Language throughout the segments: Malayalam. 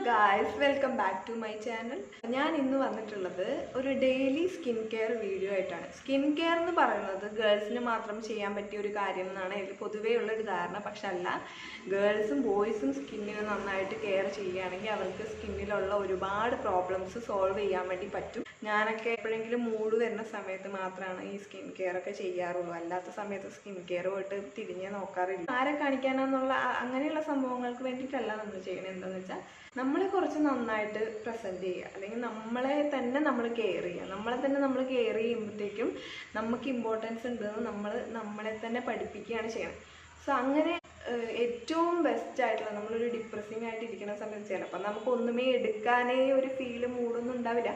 guys, welcome back to my channel. ഞാൻ ഇന്ന് വന്നിട്ടുള്ളത് ഒരു ഡെയിലി സ്കിൻ കെയർ വീഡിയോ ആയിട്ടാണ്. സ്കിൻ കെയർ എന്ന് പറയുന്നത് ഗേൾസിന് മാത്രം ചെയ്യാൻ പറ്റിയ ഒരു കാര്യം എന്നാണ് ഇതിൽ പൊതുവേ ഉള്ള ഒരു ധാരണ. പക്ഷെ അല്ല, ഗേൾസും ബോയ്സും സ്കിന്നിനെ നന്നായിട്ട് കെയർ ചെയ്യുകയാണെങ്കിൽ അവർക്ക് സ്കിന്നിലുള്ള ഒരുപാട് പ്രോബ്ലംസ് സോൾവ് ചെയ്യാൻ വേണ്ടി പറ്റും. ഞാനൊക്കെ എപ്പോഴെങ്കിലും മൂഡ് വരുന്ന സമയത്ത് മാത്രമാണ് ഈ സ്കിൻ കെയർ ഒക്കെ ചെയ്യാറുള്ളൂ. അല്ലാത്ത സമയത്ത് സ്കിൻ കെയർ പോയിട്ട് തിരിഞ്ഞേ നോക്കാറില്ല. ആരെ കാണിക്കാനെന്നുള്ള അങ്ങനെയുള്ള സംഭവങ്ങൾക്ക് വേണ്ടിയിട്ടല്ല നമ്മൾ ചെയ്യണത്. എന്താണെന്ന് വെച്ചാൽ നമ്മളെ കുറച്ച് നന്നായിട്ട് പ്രസൻറ്റ് ചെയ്യുക, അല്ലെങ്കിൽ നമ്മളെ തന്നെ നമ്മൾ കെയർ ചെയ്യുക. നമ്മളെ തന്നെ നമ്മൾ കെയർ ചെയ്യുമ്പോഴത്തേക്കും നമുക്ക് ഇമ്പോർട്ടൻസ് ഉണ്ടെന്ന് നമ്മളെ തന്നെ പഠിപ്പിക്കുകയാണ് ചെയ്യണം. സോ അങ്ങനെ ഏറ്റവും ബെസ്റ്റ് ആയിട്ടുള്ള, നമ്മളൊരു ഡിപ്രസിങ് ആയിട്ട് ഇരിക്കുന്ന സമയത്ത് ചിലപ്പോൾ നമുക്കൊന്നുമേ എടുക്കാനേ ഒരു ഫീല് മൂടൊന്നും ഉണ്ടാവില്ല.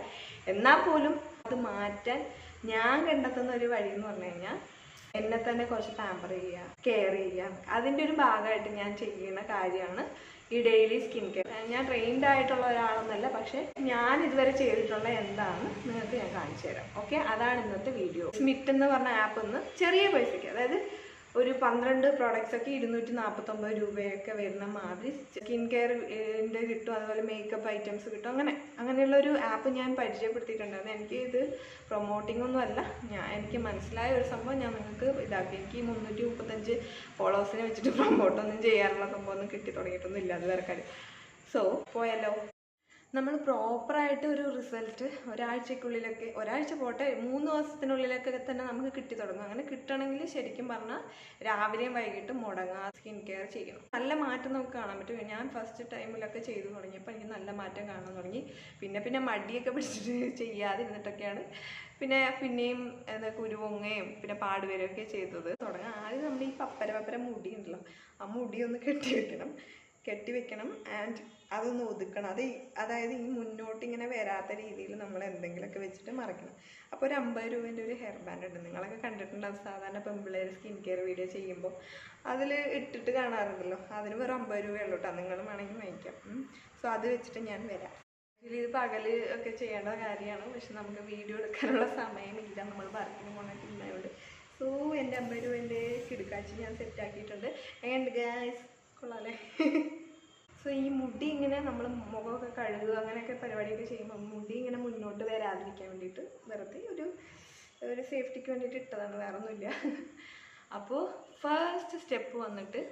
എന്നാൽ പോലും അത് മാറ്റാൻ ഞാൻ കണ്ടെത്തുന്ന ഒരു വഴി എന്ന് പറഞ്ഞു കഴിഞ്ഞാൽ എന്നെ തന്നെ കുറച്ച് പാമ്പർ ചെയ്യുക, കെയർ ചെയ്യുക. അതിൻ്റെ ഒരു ഭാഗമായിട്ട് ഞാൻ ചെയ്യുന്ന കാര്യമാണ് ഈ ഡെയിലി സ്കിൻ കെയർ. ഞാൻ ട്രെയിൻഡ് ആയിട്ടുള്ള ഒരാളൊന്നല്ല, പക്ഷെ ഞാൻ ഇതുവരെ ചെയ്തിട്ടുള്ള എന്താണെന്ന് നിങ്ങൾക്ക് ഞാൻ കാണിച്ചു തരാം. ഓക്കെ, അതാണ് ഇന്നത്തെ വീഡിയോ. സ്മിറ്റ് എന്ന് പറഞ്ഞ ആപ്പ് ഒന്ന് ചെറിയ പൈസയ്ക്ക്, അതായത് ഒരു 12 പ്രോഡക്റ്റ്സ് ഒക്കെ 249 രൂപയൊക്കെ വരുന്ന മാതിരി സ്കിൻ കെയറിൻ്റെ കിട്ടും. അതുപോലെ മേക്കപ്പ് ഐറ്റംസ് കിട്ടും. അങ്ങനെയുള്ളൊരു ആപ്പ് ഞാൻ പരിചയപ്പെടുത്തിയിട്ടുണ്ടായിരുന്നു. എനിക്ക് ഇത് പ്രൊമോട്ടിംഗ് ഒന്നും അല്ല, എനിക്ക് മനസ്സിലായ ഒരു സംഭവം ഞാൻ നിങ്ങൾക്ക് ഇതാക്കി. എനിക്ക് 335 ഫോളോവേഴ്സിനെ വെച്ചിട്ട് പ്രൊമോട്ടൊന്നും ചെയ്യാനുള്ള സംഭവമൊന്നും കിട്ടി തുടങ്ങിയിട്ടൊന്നും ഇല്ല അതുവരെ കാര്യം. സോ പോയല്ലോ, നമ്മൾ പ്രോപ്പറായിട്ട് ഒരു റിസൾട്ട് ഒരാഴ്ചക്കുള്ളിലൊക്കെ, ഒരാഴ്ച പോട്ടെ 3 ദിവസത്തിനുള്ളിലൊക്കെ തന്നെ നമുക്ക് കിട്ടി തുടങ്ങും. അങ്ങനെ കിട്ടണമെങ്കിൽ ശരിക്കും പറഞ്ഞാൽ രാവിലെയും വൈകിട്ടും മുടങ്ങാതെ സ്കിൻ കെയർ ചെയ്യണം. നല്ല മാറ്റം നമുക്ക് കാണാൻ പറ്റും. ഞാൻ ഫസ്റ്റ് ടൈമിലൊക്കെ ചെയ്തു തുടങ്ങിയപ്പോൾ എനിക്ക് നല്ല മാറ്റം കാണാൻ തുടങ്ങി. പിന്നെ മടിയൊക്കെ പിടിച്ചിട്ട് ചെയ്യാതിരുന്നിട്ടൊക്കെയാണ് പിന്നെയും കുരുവൊങ്ങയും പിന്നെ പാടുവരൊക്കെ ചെയ്തത് തുടങ്ങാം. ആദ്യം നമ്മൾ ഈ പപ്പര മുടി ഉണ്ടല്ലോ, ആ മുടി ഒന്ന് കെട്ടി വെക്കണം ആൻഡ് അതൊന്ന് ഒതുക്കണം. അതായത് ഈ മുന്നോട്ട് ഇങ്ങനെ വരാത്ത രീതിയിൽ നമ്മൾ എന്തെങ്കിലുമൊക്കെ വെച്ചിട്ട് മറയ്ക്കണം. അപ്പോൾ ഒരു 50 രൂപേൻ്റെ ഒരു ഹെയർ ബാൻഡ് ഉണ്ട്, നിങ്ങളൊക്കെ കണ്ടിട്ടുണ്ടാവും. സാധാരണ പെമ്പിള്ളേർ സ്കിൻ കെയർ വീഡിയോ ചെയ്യുമ്പോൾ അതിൽ ഇട്ടിട്ട് കാണാറുണ്ടല്ലോ. അതിന് വെറും 50 രൂപയുള്ളൂ കേട്ടോ, നിങ്ങൾ വേണമെങ്കിൽ വാങ്ങിക്കാം. സോ അത് വെച്ചിട്ട് ഞാൻ വരാം. ഇത് പകല് ഒക്കെ ചെയ്യേണ്ട കാര്യമാണ്, പക്ഷെ നമുക്ക് വീഡിയോ എടുക്കാനുള്ള സമയമില്ല, നമ്മൾ വർക്കിന് പോകണമെന്നുണ്ട്. സോ എൻ്റെ 50 രൂപേൻ്റെ കിടുക്കാച്ചി ഞാൻ സെറ്റാക്കിയിട്ടുണ്ട്. ആൻഡ് ഗൈസ്, കൊള്ളാല്ലേ? സോ ഈ മുടി ഇങ്ങനെ നമ്മൾ മുഖമൊക്കെ കഴുകുക അങ്ങനെയൊക്കെ പരിപാടിയൊക്കെ ചെയ്യുമ്പോൾ മുടി ഇങ്ങനെ മുന്നോട്ട് വരാതിരിക്കാൻ വേണ്ടിയിട്ട് വെറുതെ ഒരു സേഫ്റ്റിക്ക് വേണ്ടിയിട്ട് ഇട്ടതാണ്, വേറെ ഒന്നുമില്ല. അപ്പോൾ ഫസ്റ്റ് സ്റ്റെപ്പ് വന്നിട്ട്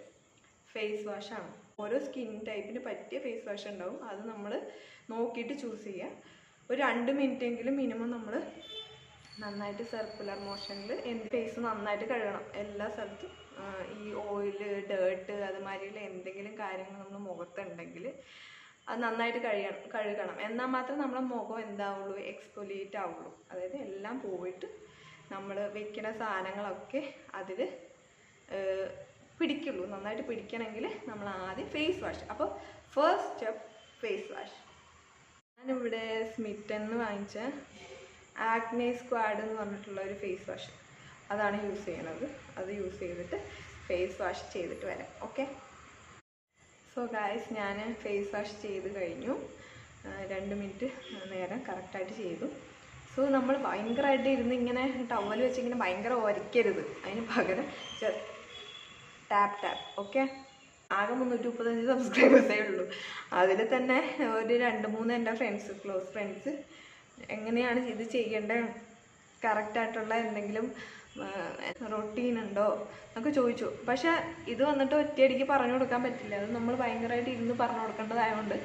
ഫേസ് വാഷാണ്. ഓരോ സ്കിൻ ടൈപ്പിന് പറ്റിയ ഫേസ് വാഷ് ഉണ്ടാവും, അത് നമ്മൾ നോക്കിയിട്ട് ചൂസ് ചെയ്യുക. ഒരു 2 മിനിറ്റെങ്കിലും മിനിമം നമ്മൾ നന്നായിട്ട് സർക്കുലർ മോഷനിൽ ഫേസ് നന്നായിട്ട് കഴുകണം. എല്ലാ സ്ഥലത്തും ഈ ഓയിൽ, ഡേർട്ട് അതുമാതിരിയുള്ള എന്തെങ്കിലും കാര്യങ്ങൾ നമ്മൾ മുഖത്തുണ്ടെങ്കിൽ അത് നന്നായിട്ട് കഴുകണം. എന്നാൽ മാത്രമേ നമ്മളെ മുഖം എന്താവുള്ളൂ, എക്സ്ഫോലിയേറ്റ് ആവുള്ളൂ. അതായത് എല്ലാം പോയിട്ട് നമ്മൾ വെക്കുന്ന സാധനങ്ങളൊക്കെ അതിൽ പിടിക്കുള്ളൂ. നന്നായിട്ട് പിടിക്കണമെങ്കിൽ നമ്മൾ ആദ്യം ഫേസ് വാഷ്. അപ്പോൾ ഫസ്റ്റ് സ്റ്റെപ്പ് ഫേസ് വാഷ്. ഞാനിവിടെ സ്മിറ്റന്ന് വാങ്ങിച്ച ആക്നെ സ്ക്വാഡ് എന്ന് പറഞ്ഞിട്ടുള്ള ഒരു ഫേസ് വാഷ്, അതാണ് യൂസ് ചെയ്യണത്. അത് യൂസ് ചെയ്തിട്ട് ഫേസ് വാഷ് ചെയ്തിട്ട് വരാം. ഓക്കെ, സോ ഗായ്സ്, ഞാൻ ഫേസ് വാഷ് ചെയ്ത് കഴിഞ്ഞു. 2 മിനിറ്റ് നേരം കറക്റ്റായിട്ട് ചെയ്തു. സോ നമ്മൾ ഭയങ്കരമായിട്ട് ഇരുന്ന് ഇങ്ങനെ ടവൽ വെച്ച് ഇങ്ങനെ ഭയങ്കര ഒരയ്ക്കരുത്. അതിന് പകരം ടാപ്പ്. ഓക്കെ, ആകെ 335 സബ്സ്ക്രൈബേഴ്സേ ഉള്ളൂ. അതിൽ തന്നെ ഒരു 2-3 എൻ്റെ ക്ലോസ് ഫ്രണ്ട്സ് എങ്ങനെയാണ് ഇത് ചെയ്യേണ്ടത്, കറക്റ്റായിട്ടുള്ള എന്തെങ്കിലും റൊട്ടീൻ ഉണ്ടോ എന്നൊക്കെ ചോദിച്ചു. പക്ഷേ ഇത് വന്നിട്ട് ഒറ്റയടിക്ക് പറഞ്ഞു കൊടുക്കാൻ പറ്റില്ല. അത് നമ്മൾ ഭയങ്കരമായിട്ട് ഇരുന്ന് പറഞ്ഞു കൊടുക്കേണ്ടതായതുകൊണ്ട്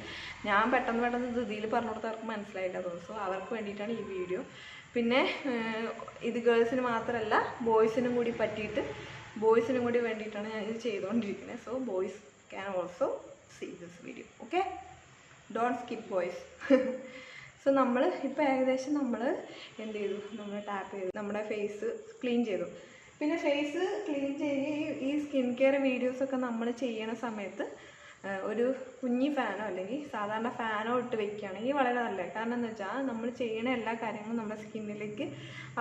ഞാൻ പെട്ടെന്ന് ധൃതിയിൽ പറഞ്ഞു കൊടുത്തവർക്ക് മനസ്സിലായില്ല തോന്നുന്നു. സോ അവർക്ക് വേണ്ടിയിട്ടാണ് ഈ വീഡിയോ. പിന്നെ ഇത് ഗേൾസിന് മാത്രമല്ല ബോയ്സിനും കൂടി വേണ്ടിയിട്ടാണ് ഞാൻ ഇത് ചെയ്തുകൊണ്ടിരിക്കുന്നത്. So boys can also see this video. Okay, don't skip boys. So നമ്മൾ ഇപ്പോൾ ഏകദേശം നമ്മൾ എന്ത് ചെയ്തു, നമ്മൾ ടാപ്പ് ചെയ്തു, നമ്മുടെ ഫേസ് ക്ലീൻ ചെയ്തു. പിന്നെ ഫേസ് ക്ലീൻ ചെയ്ത് ഈ സ്കിൻ കെയർ വീഡിയോസൊക്കെ നമ്മൾ ചെയ്യണ സമയത്ത് ഒരു കുഞ്ഞി ഫാനോ അല്ലെങ്കിൽ സാധാരണ ഫാനോ ഇട്ട് വെക്കുകയാണെങ്കിൽ വളരെ നല്ലത്. കാരണം എന്ന് വെച്ചാൽ നമ്മൾ ചെയ്യണ എല്ലാ കാര്യങ്ങളും നമ്മുടെ സ്കിന്നിലേക്ക്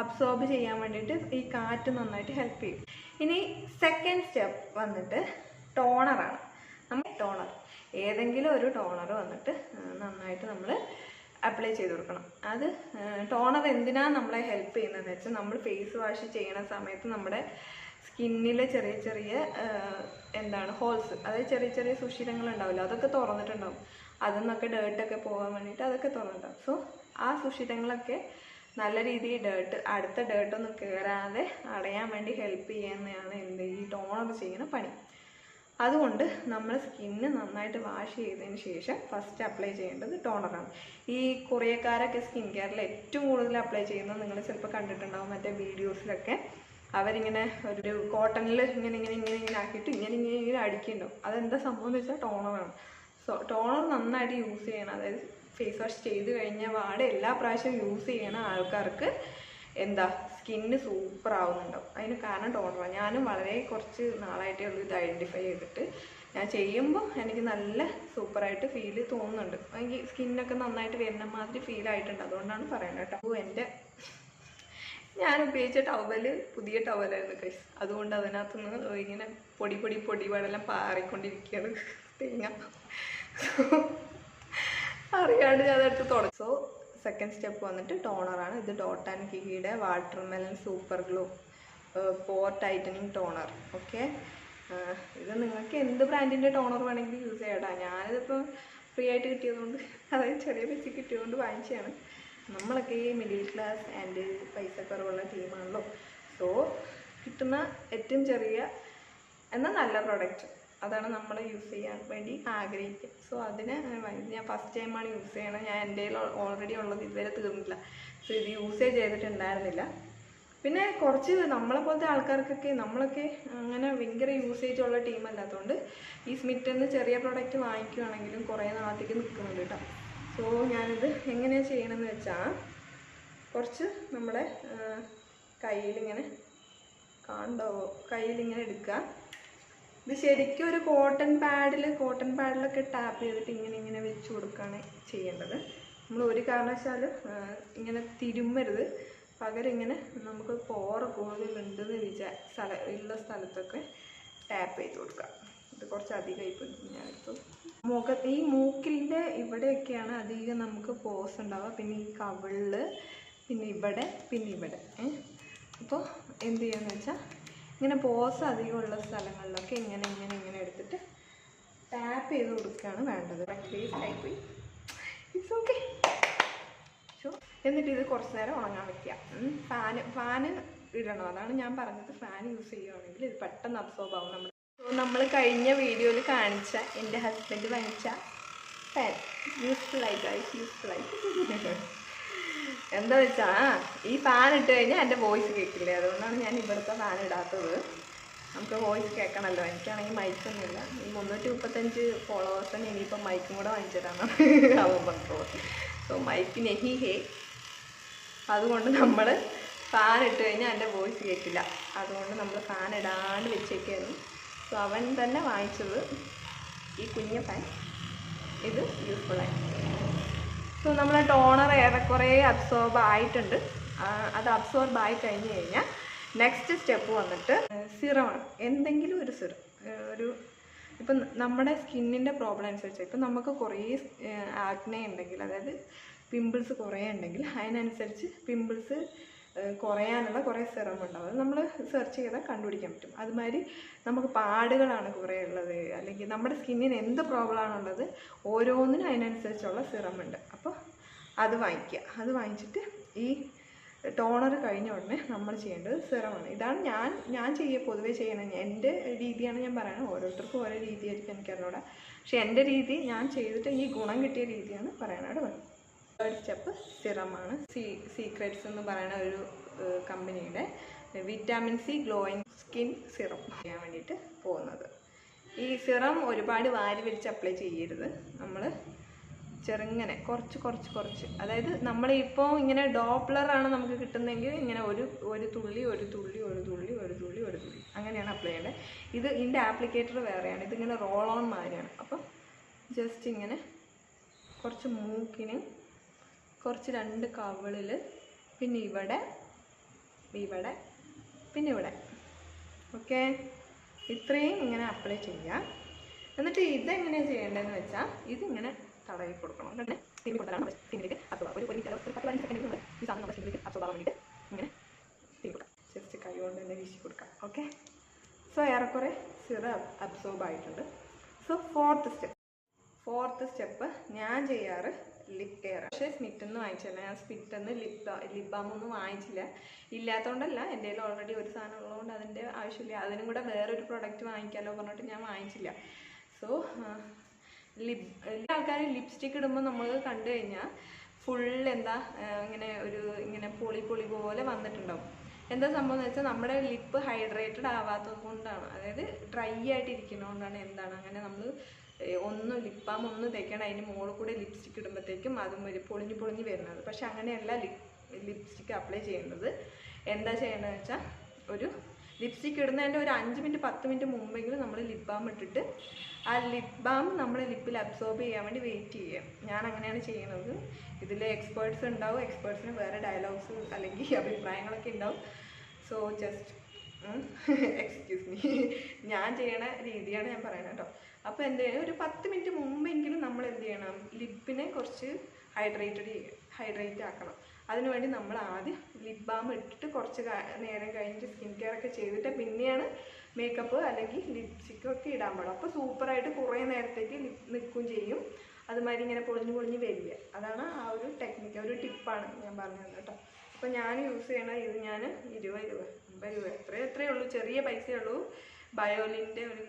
അബ്സോർബ് ചെയ്യാൻ വേണ്ടിയിട്ട് ഈ കാറ്റ് നന്നായിട്ട് ഹെൽപ്പ് ചെയ്യും. ഇനി സെക്കൻഡ് സ്റ്റെപ്പ് വന്നിട്ട് ടോണറാണ്. നമ്മൾ ഏതെങ്കിലും ഒരു ടോണർ വന്നിട്ട് നന്നായിട്ട് നമ്മൾ അപ്ലൈ ചെയ്ത് കൊടുക്കണം. അത് ടോണർ എന്തിനാണ് നമ്മളെ ഹെൽപ്പ് ചെയ്യുന്നതെന്ന് വെച്ചാൽ, നമ്മൾ ഫേസ് വാഷ് ചെയ്യണ സമയത്ത് നമ്മുടെ സ്കിന്നിലെ ചെറിയ ഹോൾസ്, അതായത് ചെറിയ സുഷിരങ്ങൾ ഉണ്ടാവില്ല, അതൊക്കെ തുറന്നിട്ടുണ്ടാവും. അതിൽ നിന്നൊക്കെ ഡേർട്ടൊക്കെ പോകാൻ വേണ്ടിയിട്ട് അതൊക്കെ തുറന്നിട്ടാണ്. സോ ആ സുഷിരങ്ങളൊക്കെ നല്ല രീതിയിൽ അടുത്ത ഡേർട്ടൊന്നും കയറാതെ അടയാൻ വേണ്ടി ഹെൽപ്പ് ചെയ്യുന്നതാണ് എന്ത് ഈ ടോണർ ചെയ്യുന്ന പണി. അതുകൊണ്ട് നമ്മൾ സ്കിന്ന് നന്നായിട്ട് വാഷ് ചെയ്തതിന് ശേഷം ഫസ്റ്റ് അപ്ലൈ ചെയ്യേണ്ടത് ടോണറാണ്. ഈ കൊറിയക്കാരൊക്കെ സ്കിൻ കെയറിൽ ഏറ്റവും കൂടുതൽ അപ്ലൈ ചെയ്യുന്നത് നിങ്ങൾ ചിലപ്പോൾ കണ്ടിട്ടുണ്ടാവും മറ്റേ വീഡിയോസിലൊക്കെ. അവരിങ്ങനെ ഒരു കോട്ടണിൽ ഇങ്ങനെ ആക്കിയിട്ട് ഇങ്ങനെ അടിക്കുന്നുണ്ടാവും. അതെന്താ സംഭവം എന്ന് വെച്ചാൽ ടോണറാണ്. സോ ടോണർ നന്നായിട്ട് യൂസ് ചെയ്യണം. അതായത് ഫേസ് വാഷ് ചെയ്ത് കഴിഞ്ഞ പാടെ എല്ലാ പ്രാവശ്യവും യൂസ് ചെയ്യണ ആൾക്കാർക്ക് എന്താ സ്കിന്ന് സൂപ്പർ ആവുന്നുണ്ടാവും. അതിന് കാരണം ടോണറാണ്. ഞാനും വളരെ കുറച്ച് നാളായിട്ടേ ഉള്ളൂ ഇത് ഐഡൻറ്റിഫൈ ചെയ്തിട്ട്. ഞാൻ ചെയ്യുമ്പോൾ എനിക്ക് നല്ല സൂപ്പറായിട്ട് ഫീല് തോന്നുന്നുണ്ട്. എനിക്ക് സ്കിന്നൊക്കെ നന്നായിട്ട് വരുന്ന മാതിരി ഫീൽ ആയിട്ടുണ്ട്. അതുകൊണ്ടാണ് പറയുന്നത് കേട്ടോ. ഞാൻ ഉപയോഗിച്ച ടവല് പുതിയ ടവലായിരുന്നു ഗൈസ്. അതുകൊണ്ട് അതിനകത്തുനിന്ന് ഇങ്ങനെ പൊടി വെള്ളം പാറിക്കൊണ്ടിരിക്കുകയാണ് തേങ്ങ. അറിയാണ്ട് ഞാൻ അതെടുത്ത് തുടങ്ങി. സോ സെക്കൻഡ് സ്റ്റെപ്പ് വന്നിട്ട് ടോണറാണ്. ഇത് ഡോട്ട് ആൻഡ് കിയുടെ watermelon super glow pore tightening toner. Okay, ഇത് നിങ്ങൾക്ക് എന്ത് ബ്രാൻഡിൻ്റെ ടോണർ വേണമെങ്കിലും യൂസ് ചെയ്യടാ. ഞാനിതിപ്പോൾ ഫ്രീ ആയിട്ട് കിട്ടിയതുകൊണ്ട്, അതായത് ചെറിയ പൈസ കിട്ടിയതുകൊണ്ട് വാങ്ങിച്ചതാണ്. നമ്മളൊക്കെ ഈ മിഡിൽ ക്ലാസ് ആൻഡ് പൈസ കുറവുള്ള ടീമാണല്ലോ. സോ കിട്ടുന്ന ഏറ്റവും ചെറിയ എന്നാൽ നല്ല പ്രൊഡക്റ്റ് അതാണ് നമ്മൾ യൂസ് ചെയ്യാൻ വേണ്ടി ആഗ്രഹിക്കുക. സോ അതിന് ഞാൻ ഫസ്റ്റ് ടൈമാണ് യൂസ് ചെയ്യണത്. ഞാൻ എൻ്റെ ഓൾറെഡി ഉള്ളത് ഇതുവരെ തീർന്നില്ല. സോ ഇത് യൂസേജ് ചെയ്തിട്ടുണ്ടായിരുന്നില്ല. പിന്നെ കുറച്ച് നമ്മളെപ്പോലത്തെ ആൾക്കാർക്കൊക്കെ നമ്മളൊക്കെ അങ്ങനെ ഭയങ്കര യൂസേജ് ഉള്ള ടീമല്ലാത്തതുകൊണ്ട് ഈ സ്മിറ്റെന്ന് ചെറിയ പ്രൊഡക്റ്റ് വാങ്ങിക്കുകയാണെങ്കിലും കുറേ നാളത്തേക്ക് നിൽക്കുന്നുണ്ട് കേട്ടോ. സോ ഞാനിത് എങ്ങനെയാണ് ചെയ്യണമെന്ന് വെച്ചാൽ കുറച്ച് നമ്മുടെ കയ്യിലിങ്ങനെ കയ്യിലിങ്ങനെ എടുക്കുക. ഇത് ശരിക്കും ഒരു കോട്ടൺ പാഡിലൊക്കെ ടാപ്പ് ചെയ്തിട്ട് ഇങ്ങനെ വെച്ച് കൊടുക്കുകയാണ് ചെയ്യേണ്ടത്. നമ്മൾ ഒരു കാരണവശാലും ഇങ്ങനെ തിരുമ്മരുത്. പകരം ഇങ്ങനെ നമുക്ക് പോറ് കൂടുതലുണ്ടെന്ന് ഉള്ള സ്ഥലത്തൊക്കെ ടാപ്പ് ചെയ്ത് കൊടുക്കുക. ഇത് കുറച്ച് അധികമായി പോയി. ഞാനിപ്പോൾ ഈ മൂക്കിൻ്റെ ഇവിടെയൊക്കെയാണ് അധികം നമുക്ക് പോസ് ഉണ്ടാവുക. പിന്നെ ഈ കവിളിൽ, പിന്നെ ഇവിടെ. അപ്പോൾ എന്ത് ചെയ്യുകയെന്ന് വെച്ചാൽ ഇങ്ങനെ പോസ് അധികമുള്ള സ്ഥലങ്ങളിലൊക്കെ ഇങ്ങനെ എടുത്തിട്ട് ടാപ്പ് ചെയ്ത് കൊടുക്കുകയാണ് വേണ്ടത്. ആയിപ്പോയി, ഇറ്റ്സ് ഓക്കെ. സോ എന്നിട്ട് ഇത് കുറച്ച് നേരം ഉണങ്ങാൻ വയ്ക്കുക. ഫാന് ഇടണം. അതാണ് ഞാൻ പറഞ്ഞത്. ഫാൻ യൂസ് ചെയ്യുകയാണെങ്കിൽ ഇത് പെട്ടെന്ന് അബ്സോർബ് ആവും. നമ്മൾ കഴിഞ്ഞ വീഡിയോയിൽ കാണിച്ച എൻ്റെ ഹസ്ബൻഡ് വാങ്ങിച്ച ഫാൻ യൂസ്ഫുള്ളായി. എന്താ വെച്ചാൽ ഈ ഫാൻ ഇട്ട് കഴിഞ്ഞാൽ എൻ്റെ വോയിസ് കേൾക്കില്ലേ. അതുകൊണ്ടാണ് ഞാൻ ഇവിടുത്തെ ഫാൻ ഇടാത്തത്. നമുക്ക് വോയിസ് കേൾക്കണമല്ലോ. എനിക്കാണെങ്കിൽ മൈക്കൊന്നുമില്ല. ഈ 335 ഫോളോവേഴ്സിന് ഇനിയിപ്പോൾ മൈക്കും കൂടെ വാങ്ങിച്ചിട്ടാണ് ആവുമ്പോൾ. സോ മൈക്ക് നെഹി ഹേ. അതുകൊണ്ട് നമ്മൾ ഫാൻ ഇട്ട് കഴിഞ്ഞാൽ എൻ്റെ വോയിസ് കേൾക്കില്ല. അതുകൊണ്ട് നമ്മൾ ഫാൻ ഇടാണ്ട് വെച്ചേക്കായിരുന്നു. സോ അവൻ തന്നെ വാങ്ങിച്ചത് ഈ കുഞ്ഞ ഫാൻ. ഇത് യൂസ്ഫുള്ളായി. സോ നമ്മൾ ടോണർ ഏറെക്കുറെ അബ്സോർബ് ആയിട്ടുണ്ട്. അത് അബ്സോർബ് ആയി കഴിഞ്ഞ് കഴിഞ്ഞാൽ നെക്സ്റ്റ് സ്റ്റെപ്പ് വന്നിട്ട് സിറമാണ്. എന്തെങ്കിലും ഒരു സിറം. ഇപ്പം നമ്മുടെ സ്കിന്നിൻ്റെ പ്രോബ്ലം അനുസരിച്ച് ഇപ്പം നമുക്ക് കുറേ ആക്നെ ഉണ്ടെങ്കിൽ, അതായത് പിമ്പിൾസ് കുറേ ഉണ്ടെങ്കിൽ അതിനനുസരിച്ച് പിമ്പിൾസ് കുറയാനുള്ള കുറേ സിറം ഉണ്ടാവും. അത് നമ്മൾ സെർച്ച് ചെയ്താൽ കണ്ടുപിടിക്കാൻ പറ്റും. അതുമാതിരി നമുക്ക് പാടുകളാണ് കുറേ ഉള്ളത്, അല്ലെങ്കിൽ നമ്മുടെ സ്കിന്നിന് എന്ത് പ്രോബ്ലമാണുള്ളത് ഓരോന്നിനും അതിനനുസരിച്ചുള്ള സിറം ഉണ്ട്. അപ്പോൾ അത് വാങ്ങിക്കുക. അത് വാങ്ങിച്ചിട്ട് ഈ ടോണർ കഴിഞ്ഞ ഉടനെ നമ്മൾ ചെയ്യേണ്ടത് സിറമാണ്. ഇതാണ് ഞാൻ പൊതുവേ ചെയ്യണത്. എൻ്റെ രീതിയാണ് ഞാൻ പറയുന്നത്. ഓരോരുത്തർക്കും ഓരോ രീതിയായിരിക്കും എനിക്കറിഞ്ഞൂടാ. പക്ഷെ എൻ്റെ രീതി ഞാൻ ചെയ്തിട്ട് ഈ ഗുണം കിട്ടിയ രീതിയാണ് പറയാനായിട്ട് പറയുന്നത്. Third step സിറമാണ്. സീക്രട്സ് എന്ന് പറയുന്ന ഒരു കമ്പനിയുടെ vitamin C glowing skin serum ചെയ്യാൻ വേണ്ടിയിട്ട് പോകുന്നത്. ഈ സിറം ഒരുപാട് വാരി വലിച്ച് അപ്ലൈ ചെയ്യരുത്. നമ്മൾ ചെറുങ്ങനെ കുറച്ച്, അതായത് നമ്മളിപ്പോൾ ഇങ്ങനെ ഡോപ്ലറാണ് നമുക്ക് കിട്ടുന്നതെങ്കിൽ ഇങ്ങനെ ഒരു തുള്ളി അങ്ങനെയാണ് അപ്ലൈ ചെയ്യേണ്ടത്. ഇതിൻ്റെ ആപ്ലിക്കേറ്റർ വേറെയാണ്. ഇതിങ്ങനെ റോൾ ഓൺ മാതിരിയാണ്. അപ്പം ജസ്റ്റ് ഇങ്ങനെ കുറച്ച് മൂക്കിന്, കുറച്ച് 2 കവിളിൽ, പിന്നെ ഇവിടെ, പിന്നെ ഇവിടെ. ഓക്കെ, ഇത്രയും ഇങ്ങനെ അപ്ലൈ ചെയ്യാം. എന്നിട്ട് ഇതെങ്ങനെയാണ് ചെയ്യേണ്ടതെന്ന് വെച്ചാൽ ഇതിങ്ങനെ തടവി കൊടുക്കണം. പിന്നെ തിരുമ്പി കൊടുത്താലാണ് സ്കിന്നിലേക്ക് അബ്സോർബ്. ഒരു 10-15 സെക്കൻഡ് ഈ സാധനം നമ്മുടെ സ്കിന്നിലേക്ക് അബ്സോർബ് ആവാൻ വേണ്ടിയിട്ട് ഇങ്ങനെ തിരുമ്പി കൊടുക്കാം. ജസ്റ്റ് കൈ കൊണ്ട് തന്നെ വീശി കൊടുക്കാം. ഓക്കെ, സോ ഏറെക്കുറെ സിറം അബ്സോർബ് ആയിട്ടുണ്ട്. സോ ഫോർത്ത് ഫോർത്ത് സ്റ്റെപ്പ് ഞാൻ ചെയ്യാറ് ലിപ് കെയർ. പക്ഷേ സ്മിറ്റൊന്നും വാങ്ങിച്ചില്ല. ഞാൻ സ്മിറ്റൊന്ന് ലിപ് ബാമൊന്നും വാങ്ങിച്ചില്ല. ഇല്ലാത്തതുകൊണ്ടല്ല, എൻ്റെ കയ്യിൽ ഓൾറെഡി ഒരു സാധനം ഉള്ളതുകൊണ്ട് അതിൻ്റെ ആവശ്യമില്ല. അതിനും കൂടെ വേറൊരു പ്രൊഡക്റ്റ് വാങ്ങിക്കാമല്ലോ പറഞ്ഞിട്ട് ഞാൻ വാങ്ങിച്ചില്ല. സോ ആൾക്കാർ ലിപ്സ്റ്റിക്ക് ഇടുമ്പോൾ നമ്മൾ കണ്ടു കഴിഞ്ഞാൽ ഫുൾ എന്താ ഇങ്ങനെ പൊളി പോലെ വന്നിട്ടുണ്ടാവും. എന്താ സംഭവം എന്ന് വെച്ചാൽ നമ്മുടെ ലിപ്പ് ഹൈഡ്രേറ്റഡ് ആവാത്തത് കൊണ്ടാണ്, അതായത് ഡ്രൈ ആയിട്ട് ഇരിക്കുന്നതുകൊണ്ടാണ്. എന്താണ് അങ്ങനെ നമ്മൾ ലിപ് ബാം ഒന്നും തേക്കണം, അതിന് മുകളിൽ കൂടെ ലിപ്സ്റ്റിക്ക് ഇടുമ്പോഴത്തേക്കും അതും ഒരു പൊളിഞ്ഞ് വരുന്നത്. പക്ഷെ അങ്ങനെയല്ല ലിപ്സ്റ്റിക്ക് അപ്ലൈ ചെയ്യേണ്ടത്. എന്താ ചെയ്യേണ്ടതെന്ന് വെച്ചാൽ ഒരു ലിപ്സ്റ്റിക്ക് ഇടുന്നതിൻ്റെ ഒരു 5 മിനിറ്റ് 10 മിനിറ്റ് മുമ്പെങ്കിലും നമ്മൾ ലിപ് ബാം ഇട്ടിട്ട് ആ ലിപ് ബാം നമ്മുടെ ലിപ്പിൽ അബ്സോർബ് ചെയ്യാൻ വേണ്ടി വെയിറ്റ് ചെയ്യുക. ഞാൻ അങ്ങനെയാണ് ചെയ്യുന്നത്. ഇതിൽ എക്സ്പേർട്സ് ഉണ്ടാവും, എക്സ്പേർട്സിന് വേറെ ഡയലോഗ്സ് അല്ലെങ്കിൽ അഭിപ്രായങ്ങളൊക്കെ ഉണ്ടാവും. സോ ജസ്റ്റ് എക്സ്ക്യൂസ് മീ, ഞാൻ ചെയ്യണ രീതിയാണ് ഞാൻ പറയുന്നത് കേട്ടോ. അപ്പോൾ എന്ത് ചെയ്യണം, ഒരു 10 മിനിറ്റ് മുമ്പെങ്കിലും നമ്മൾ എന്ത് ചെയ്യണം, ലിപ്പിനെ കുറച്ച് ഹൈഡ്രേറ്റ് ആക്കണം. അതിനുവേണ്ടി നമ്മൾ ആദ്യം ലിപ് ബാം ഇട്ടിട്ട് കുറച്ച് നേരം കഴിഞ്ഞിട്ട് സ്കിൻ കെയർ ഒക്കെ ചെയ്തിട്ട് പിന്നെയാണ് മേക്കപ്പ് അല്ലെങ്കിൽ ലിപ്സ്റ്റിക്കൊക്കെ ഇടാൻ പാടും. അപ്പോൾ സൂപ്പറായിട്ട് കുറേ നേരത്തേക്ക് നിൽക്കുകയും ചെയ്യും. അതുമാതിരി ഇങ്ങനെ പൊളിഞ്ഞ് വരില്ല. അതാണ് ആ ഒരു ടെക്നിക്ക്, ഒരു ടിപ്പാണ് ഞാൻ പറഞ്ഞത് കേട്ടോ. അപ്പോൾ ഞാൻ യൂസ് ചെയ്യണ ഇത് ഞാൻ 20 രൂപ 50 രൂപ എത്രയേ ഉള്ളൂ, ചെറിയ പൈസയേ ഉള്ളൂ. ബയോലിൻ്റെ ഒരു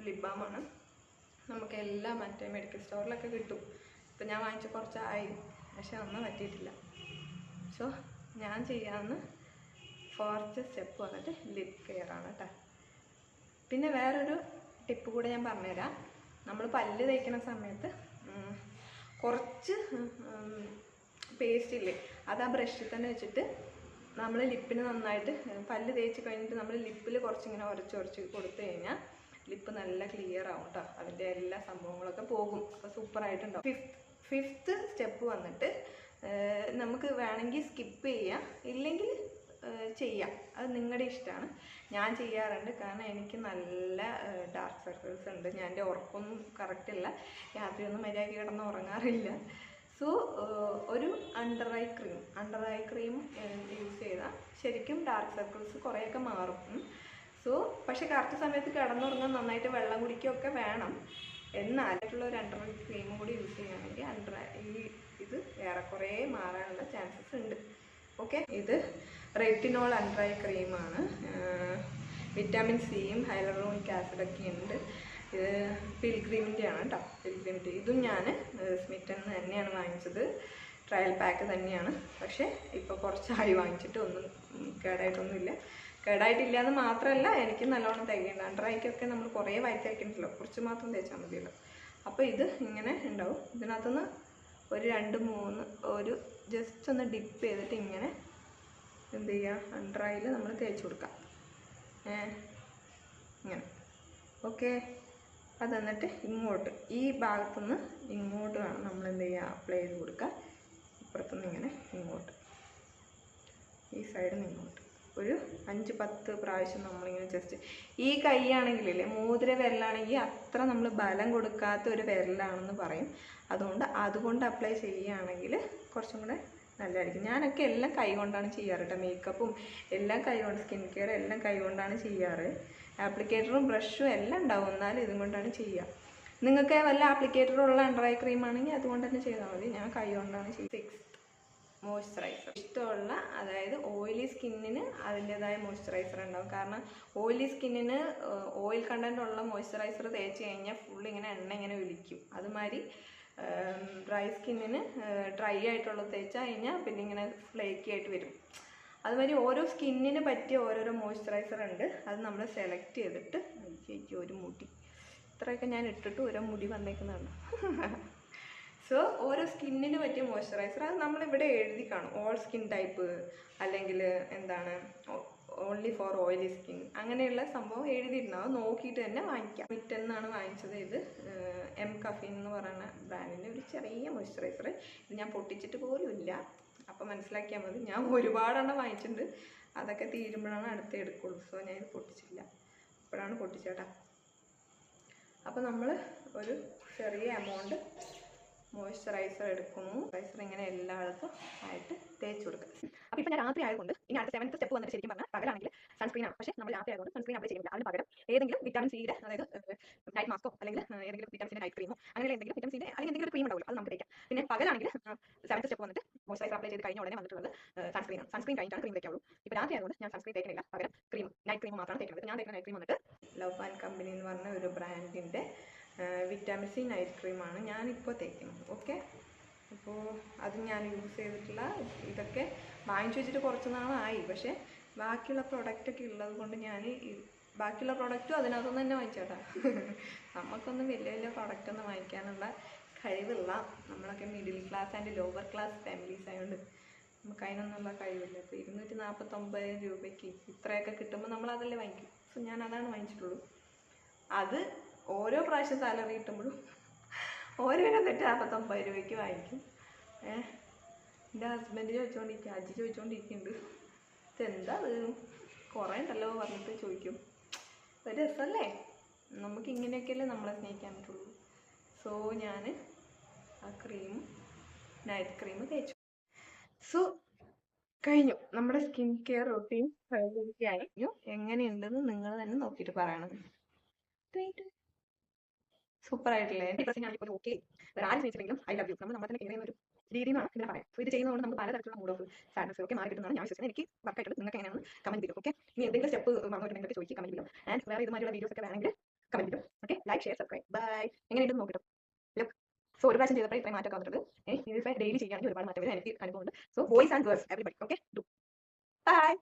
ലിപ് ബാമാണ്. നമുക്ക് എല്ലാം മറ്റേ മെഡിക്കൽ സ്റ്റോറിലൊക്കെ കിട്ടും. ഇപ്പം ഞാൻ വാങ്ങിച്ച കുറച്ചായി, പക്ഷെ ഒന്നും പറ്റിയിട്ടില്ല. സോ ഞാൻ ചെയ്യാവുന്ന ഫോർത്ത് സ്റ്റെപ്പ് വന്നിട്ട് ലിപ് കെയർ ആണ് കേട്ടോ. പിന്നെ വേറൊരു ടിപ്പ് കൂടെ ഞാൻ പറഞ്ഞുതരാം. നമ്മൾ പല്ല് തേക്കുന്ന സമയത്ത് കുറച്ച് പേസ്റ്റ് ഇല്ലേ, അത് ആ ബ്രഷിൽ തന്നെ വെച്ചിട്ട് നമ്മൾ ലിപ്പിന് നന്നായിട്ട് പല്ല് തേച്ച് കഴിഞ്ഞിട്ട് നമ്മൾ ലിപ്പിൽ കുറച്ചിങ്ങനെ ഉരച്ച് കൊടുത്തു കഴിഞ്ഞാൽ ലിപ്പ് നല്ല ക്ലിയർ ആവും കേട്ടോ. അതിൻ്റെ എല്ലാ സംഭവങ്ങളൊക്കെ പോകും. അപ്പോൾ സൂപ്പറായിട്ടുണ്ടാവും. ഫിഫ്ത്ത് സ്റ്റെപ്പ് വന്നിട്ട് നമുക്ക് വേണമെങ്കിൽ സ്കിപ്പ് ചെയ്യാം, ഇല്ലെങ്കിൽ ചെയ്യാം, അത് നിങ്ങളുടെ ഇഷ്ടമാണ്. ഞാൻ ചെയ്യാറുണ്ട്, കാരണം എനിക്ക് നല്ല ഡാർക്ക് സർക്കിൾസ് ഉണ്ട്. ഞാൻ എൻ്റെ ഉറക്കമൊന്നും കറക്റ്റില്ല, രാത്രിയൊന്നും മര്യാദയ്ക്ക് കിടന്ന് ഉറങ്ങാറില്ല. സോ ഒരു അണ്ടർ ഐ ക്രീം യൂസ് ചെയ്താൽ ശരിക്കും ഡാർക്ക് സർക്കിൾസ് കുറേയൊക്കെ മാറും. സോ പക്ഷേ കറക്റ്റ് സമയത്ത് കിടന്നുറങ്ങാൻ നന്നായിട്ട് വെള്ളം കുടിക്കുകയൊക്കെ വേണം. എന്നാലായിട്ടുള്ള ഒരു അണ്ടർ ഐ ക്രീമും കൂടി യൂസ് ചെയ്യുകയാണെങ്കിൽ ഇത് ഏറെക്കുറെ മാറാനുള്ള ചാൻസസ് ഉണ്ട്. ഓക്കെ, ഇത് റെറ്റിനോൾ അണ്ടർ ഐ ക്രീമാണ്. വിറ്റാമിൻ സിയും ഹൈലറോണിക് ആസിഡൊക്കെ ഉണ്ട്. ഇത് പിൽഗ്രിമിൻ്റെ ആണ് കേട്ടോ, പിൽഗ്രിമിൻ്റെ. ഇതും ഞാൻ സ്മിറ്റൻ തന്നെയാണ് വാങ്ങിച്ചത്, ട്രയൽ പാക്ക് തന്നെയാണ്. പക്ഷേ ഇപ്പോൾ കുറച്ചായി വാങ്ങിച്ചിട്ട് ഒന്നും കേടായിട്ടൊന്നുമില്ല. കേടായിട്ടില്ല എന്ന് മാത്രമല്ല, എനിക്ക് നല്ലോണം തികയുണ്ട്. അണ്ടർ ഐക്കൊക്കെ നമ്മൾ കുറേ വൈറ്റ് തേക്കണ്ടല്ലോ, കുറച്ച് മാത്രം തേച്ചാൽ മതിയല്ലോ. അപ്പോൾ ഇത് ഇങ്ങനെ ഉണ്ടാവും. ഇതിനകത്തുനിന്ന് ഒരു 2-3 ഒരു ജസ്റ്റ് ഒന്ന് ഡിപ്പ് ചെയ്തിട്ട് ഇങ്ങനെ എന്ത് ചെയ്യുക, അണ്ടർ ഐയിൽ നമ്മൾ തേച്ച് കൊടുക്കാം. ഇങ്ങനെ ഓക്കെ. അത് എന്നിട്ട് ഇങ്ങോട്ട് ഈ ഭാഗത്തുനിന്ന് ഇങ്ങോട്ട് വേണം നമ്മൾ എന്ത് ചെയ്യുക, അപ്ലൈ ചെയ്ത് കൊടുക്കുക. ഇപ്പുറത്തുനിന്ന് ഇങ്ങനെ ഇങ്ങോട്ട്, ഈ സൈഡിൽ നിന്ന് ഇങ്ങോട്ട് ഒരു 5-10 പ്രാവശ്യം നമ്മളിങ്ങനെ ജസ്റ്റ്. ഈ കൈയാണെങ്കിലല്ലേ, മോതിര വിരലാണെങ്കിൽ അത്ര നമ്മൾ ബലം കൊടുക്കാത്ത ഒരു വിരലാണെന്ന് പറയും. അതുകൊണ്ട് അപ്ലൈ ചെയ്യുകയാണെങ്കിൽ കുറച്ചും കൂടെ നല്ലതായിരിക്കും. ഞാനൊക്കെ എല്ലാം കൈ കൊണ്ടാണ് ചെയ്യാറ് കേട്ടോ. മേക്കപ്പും എല്ലാം കൈ കൊണ്ട്, സ്കിൻ കെയർ എല്ലാം കൈ കൊണ്ടാണ് ചെയ്യാറ്. ആപ്ലിക്കേറ്ററും ബ്രഷും എല്ലാം ഉണ്ടാവും, എന്നാലും ഇതും കൊണ്ടാണ് ചെയ്യുക. നിങ്ങൾക്ക് വല്ല ആപ്ലിക്കേറ്ററുള്ള അണ്ടർ ഐ ക്രീം ആണെങ്കിൽ അതുകൊണ്ട് തന്നെ ചെയ്താൽ മതി. ഞാൻ കൈ കൊണ്ടാണ് ചെയ്യുക. 6th moisturiser. ഇഷ്ടമുള്ള, അതായത് ഓയിലി സ്കിന്നിന് അതിൻ്റെതായ മോയ്സ്ചറൈസർ ഉണ്ടാവും. കാരണം ഓയിലി സ്കിന്നിന് ഓയിൽ കണ്ടൻ്റ് ഉള്ള മോയ്സ്ചറൈസർ തേച്ച് കഴിഞ്ഞാൽ ഫുൾ ഇങ്ങനെ എണ്ണ ഇങ്ങനെ ഒലിക്കും. അതുമാതിരി ഡ്രൈ സ്കിന്നിന് ഡ്രൈ ആയിട്ടുള്ളത് തേച്ചാൽ കഴിഞ്ഞാൽ പിന്നെ ഇങ്ങനെ ഫ്ലേക്കി ആയിട്ട് വരും. അതുമാതിരി ഓരോ സ്കിന്നിന് പറ്റിയ ഓരോരോ മോയ്സ്ചറൈസർ ഉണ്ട്. അത് നമ്മൾ സെലക്ട് ചെയ്തിട്ട്, ഒരു മുടി ഇത്രയൊക്കെ ഞാൻ ഇട്ടിട്ട് ഓരോ മുടി വന്നേക്കുന്നതാണ്. സോ ഓരോ സ്കിന്നിന് പറ്റിയ മോയ്സ്ചറൈസർ അത് നമ്മളിവിടെ എഴുതി കാണും. ഓൾ സ്കിൻ ടൈപ്പ്, അല്ലെങ്കിൽ എന്താണ് ഓൺലി ഫോർ ഓയിലി സ്കിൻ, അങ്ങനെയുള്ള സംഭവം എഴുതിയിട്ടുണ്ടാവും. നോക്കിയിട്ട് തന്നെ വാങ്ങിക്കാം. മിറ്റൻ എന്നാണ് വാങ്ങിച്ചത്. ഇത് എം കഫീൻ എന്ന് പറയുന്ന ബ്രാൻഡിൻ്റെ ഒരു ചെറിയ മോയ്സ്ചറൈസർ. ഇത് ഞാൻ പൊട്ടിച്ചിട്ട് പോലും ഇല്ല, അപ്പോൾ മനസ്സിലാക്കിയാൽ മതി. ഞാൻ ഒരുപാടെണ്ണം വാങ്ങിച്ചിട്ടുണ്ട്, അതൊക്കെ തീരുമ്പോഴാണ് അടുത്ത് എടുക്കുള്ളൂ. സോ ഞാൻ ഇത് പൊട്ടിച്ചില്ല, ഇപ്പോഴാണ് പൊട്ടിച്ചേട്ടാ. അപ്പോൾ നമ്മൾ ഒരു ചെറിയ എമൗണ്ട് മോയ്സ്ചറൈസർ എടുക്കുന്നു. മോയ്സ്ചറൈസർ ഇങ്ങനെ എല്ലായിടത്തും ആയിട്ട് തേച്ച് കൊടുക്കുക. അപ്പോൾ ഇപ്പോൾ ഞാൻ രാത്രി ആയതുകൊണ്ട് ഇനി അടുത്ത 7th സ്റ്റെപ്പ് വന്നിട്ട് ശരിക്കും പറഞ്ഞാൽ പകലാണെങ്കിൽ സൺസ്ക്രീൻ ആണ്. പക്ഷേ നമ്മൾ രാത്രി ആയതുകൊണ്ട് സൺസ്ക്രീൻ അപ്ലൈ ചെയ്യുന്നില്ല. അതിന് പകരം ഏതെങ്കിലും വിറ്റാമിൻ സിയുടെ, അതായത് നൈറ്റ് മാസ്കോ അല്ലെങ്കിൽ ഏതെങ്കിലും വിറ്റാമിൻ സിയുടെ നൈറ്റ് ക്രീമോ അങ്ങനെ എന്തെങ്കിലും വിറ്റാമിൻ സിയുടെ അല്ലെങ്കിൽ എന്തെങ്കിലും ഒരു ക്രീം ഉണ്ടാവില്ല, അത് നമുക്ക് തേക്കാം. പിന്നെ പകലാണെങ്കിൽ 7th സ്റ്റെപ്പ് വന്നിട്ട് മോയ്സ്ചറൈസർ അപ്ലൈ ചെയ്ത് കഴിഞ്ഞ ഉടനെ വന്നിട്ടുള്ളത് സൺസ്ക്രീൻ ആണ്. സൺസ്ക്രീൻ കഴിഞ്ഞിട്ടാണ് ക്രീം തേക്കാവുള്ളൂ. ഇപ്പോൾ രാത്രി ആയതുകൊണ്ട് ഞാൻ സൺസ്ക്രീൻ തേക്കുന്നില്ല, പകരം ക്രീം നൈറ്റ് ക്രീം മാത്രമാണ് തേക്കുന്നത്. ഞാൻ തേക്കുന്ന നൈറ്റ് ക്രീം വന്നിട്ട് ലവ് ആൻഡ് കമ്പനി എന്ന് പറഞ്ഞ ഒരു ബ്രാൻഡിൻ്റെ വിറ്റാമിൻ സി നൈറ്റ് ക്രീമാണ് ഞാനിപ്പോൾ തേക്കുന്നത്. ഓക്കെ, അപ്പോൾ അത് ഞാൻ യൂസ് ചെയ്തിട്ടുള്ള ഇതൊക്കെ വാങ്ങിച്ചു വെച്ചിട്ട് കുറച്ച് നാളായി. പക്ഷേ ബാക്കിയുള്ള പ്രൊഡക്റ്റൊക്കെ ഉള്ളത് കൊണ്ട് ഞാൻ ബാക്കിയുള്ള പ്രൊഡക്റ്റും അതിനകത്തുനിന്ന് തന്നെ വാങ്ങിച്ചേട്ടാ. നമുക്കൊന്നും വലിയ വലിയ പ്രൊഡക്റ്റൊന്നും വാങ്ങിക്കാനുള്ള കഴിവില്ല. നമ്മളൊക്കെ middle class and lower class families ആയതുകൊണ്ട് നമുക്ക് അതിനൊന്നുള്ള കഴിവില്ല. ഇപ്പോൾ 249 രൂപയ്ക്ക് ഇത്രയൊക്കെ കിട്ടുമ്പോൾ നമ്മളതല്ലേ വാങ്ങിക്കും. സോ ഞാൻ അതാണ് വാങ്ങിച്ചിട്ടുള്ളൂ. അത് ഓരോ പ്രാവശ്യം സാലറി കിട്ടുമ്പോഴും ഓരോ 249 രൂപയ്ക്ക് വാങ്ങിക്കും. എൻ്റെ ഹസ്ബൻഡ് ചോദിച്ചുകൊണ്ടിരിക്കുക, അജി ചോദിച്ചുകൊണ്ടിരിക്കുന്നുണ്ട്, ഇതെന്താ അത് കുറേ ഉണ്ടല്ലോ പറഞ്ഞിട്ട് ചോദിക്കും. ഒരു രസമല്ലേ, നമുക്ക് ഇങ്ങനെയൊക്കെയല്ലേ നമ്മളെ സ്നേഹിക്കാൻ പറ്റുള്ളൂ. സോ ഞാൻ ആ ക്രീം നൈറ്റ് ക്രീം തേച്ചു. സോ കഴിഞ്ഞു നമ്മുടെ സ്കിൻ കെയർ റൊട്ടീൻ കഴിഞ്ഞു. എങ്ങനെയുണ്ടെന്ന് നിങ്ങൾ തന്നെ നോക്കിയിട്ട് പറയണം. സൂപ്പർ ആയിട്ടില്ലേ? ഞാനിപ്പോൾ ഓക്കെ, വേറെ ആരും സ്നേഹിച്ചില്ലെങ്കിലും ഐ ലവ് യു നമ്മൾ തന്നെ കെയർ ചെയ്യുന്ന ഒരു രീതി എന്നാണ് ഇതിനെ പറയാം. സോ ഇത് ചെയ്യുന്നതുകൊണ്ട് നമുക്ക് പലതരത്തിലുള്ള മൂഡ് ഓഫ് സാഡ്നസ് ഒക്കെ മാറി കിട്ടുന്നതാണ് ഞാൻ വിശ്വസിക്കുന്നത്. എനിക്ക് വർക്കായിട്ട് നിങ്ങൾക്ക് എങ്ങനെയാണ് കമന്റ് ചെയ്യും. ഓക്കെ, ഇനി എന്തെങ്കിലും സ്റ്റെപ്പ് വന്നിട്ടുണ്ടെങ്കിൽ ചോദിച്ച് കമന്റ് ചെയ്യും. ആൻഡ് വേറെ ഇതുമാതിരിയുള്ള വീഡിയോസ് ഒക്കെ വേണമെങ്കിൽ കമന്റ് ചെയ്യും. Okay, like share subscribe. Bye. എങ്ങനെയുണ്ടെന്ന് നോക്കിട്ടോ. ലുക്ക്, സോ ഒരു പ്രാവശ്യം ചെയ്തപ്പോൾ ഇത്രയും മാറ്റമൊക്കെ വന്നിട്ടുണ്ട്. ഇതിപ്പോൾ ഡെയിലി ചെയ്യുകയാണെങ്കിൽ ഒരുപാട് മാറ്റം വരും. എനിക്ക് അനുഭവമുണ്ട്. So boys and girls everybody okay do. By.